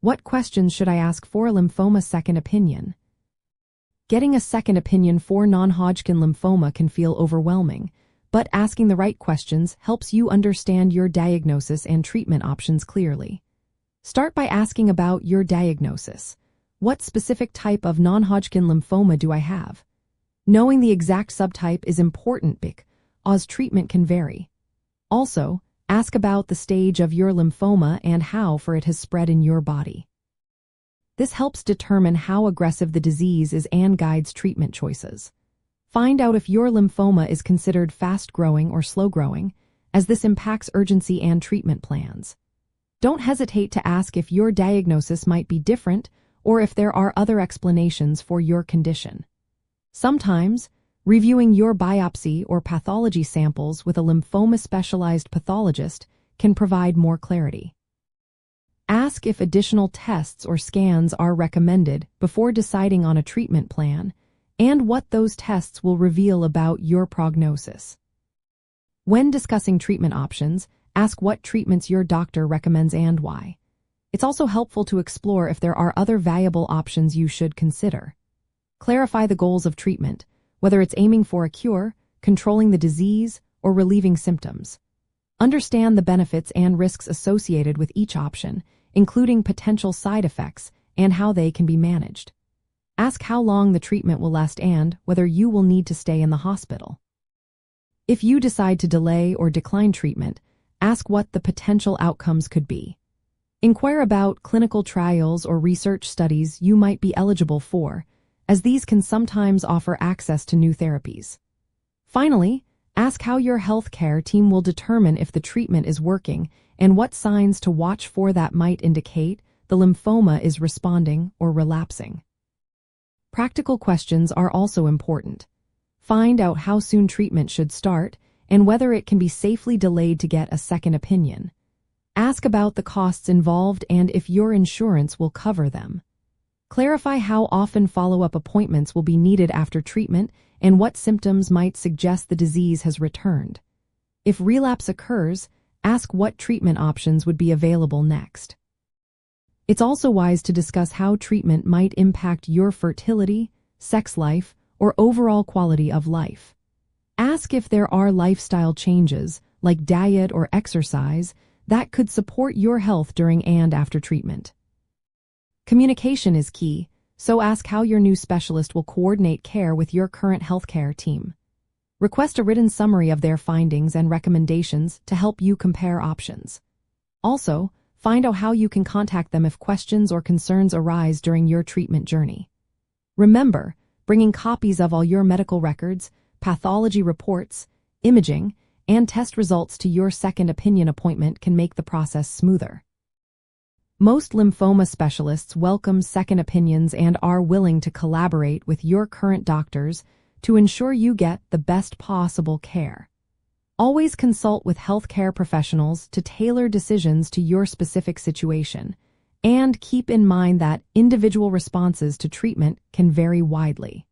What questions should I ask for a lymphoma second opinion? Getting a second opinion for non-Hodgkin lymphoma can feel overwhelming, but asking the right questions helps you understand your diagnosis and treatment options clearly. Start by asking about your diagnosis. What specific type of non-Hodgkin lymphoma do I have? Knowing the exact subtype is important because treatment can vary. Also, ask about the stage of your lymphoma and how far it has spread in your body. This helps determine how aggressive the disease is and guides treatment choices. Find out if your lymphoma is considered fast-growing or slow-growing, as this impacts urgency and treatment plans. Don't hesitate to ask if your diagnosis might be different or if there are other explanations for your condition. Sometimes, reviewing your biopsy or pathology samples with a lymphoma-specialized pathologist can provide more clarity. Ask if additional tests or scans are recommended before deciding on a treatment plan, and what those tests will reveal about your prognosis. When discussing treatment options, ask what treatments your doctor recommends and why. It's also helpful to explore if there are other valuable options you should consider. Clarify the goals of treatment, whether it's aiming for a cure, controlling the disease, or relieving symptoms. Understand the benefits and risks associated with each option, including potential side effects and how they can be managed. Ask how long the treatment will last and whether you will need to stay in the hospital. If you decide to delay or decline treatment, ask what the potential outcomes could be. Inquire about clinical trials or research studies you might be eligible for, as these can sometimes offer access to new therapies. Finally, ask how your healthcare team will determine if the treatment is working and what signs to watch for that might indicate the lymphoma is responding or relapsing. Practical questions are also important. Find out how soon treatment should start and whether it can be safely delayed to get a second opinion. Ask about the costs involved and if your insurance will cover them. Clarify how often follow-up appointments will be needed after treatment and what symptoms might suggest the disease has returned. If relapse occurs, ask what treatment options would be available next. It's also wise to discuss how treatment might impact your fertility, sex life, or overall quality of life. Ask if there are lifestyle changes, like diet or exercise, that could support your health during and after treatment. Communication is key, so ask how your new specialist will coordinate care with your current healthcare team. Request a written summary of their findings and recommendations to help you compare options. Also, find out how you can contact them if questions or concerns arise during your treatment journey. Remember, bringing copies of all your medical records, pathology reports, imaging, and test results to your second opinion appointment can make the process smoother. Most lymphoma specialists welcome second opinions and are willing to collaborate with your current doctors to ensure you get the best possible care. Always consult with healthcare professionals to tailor decisions to your specific situation, and keep in mind that individual responses to treatment can vary widely.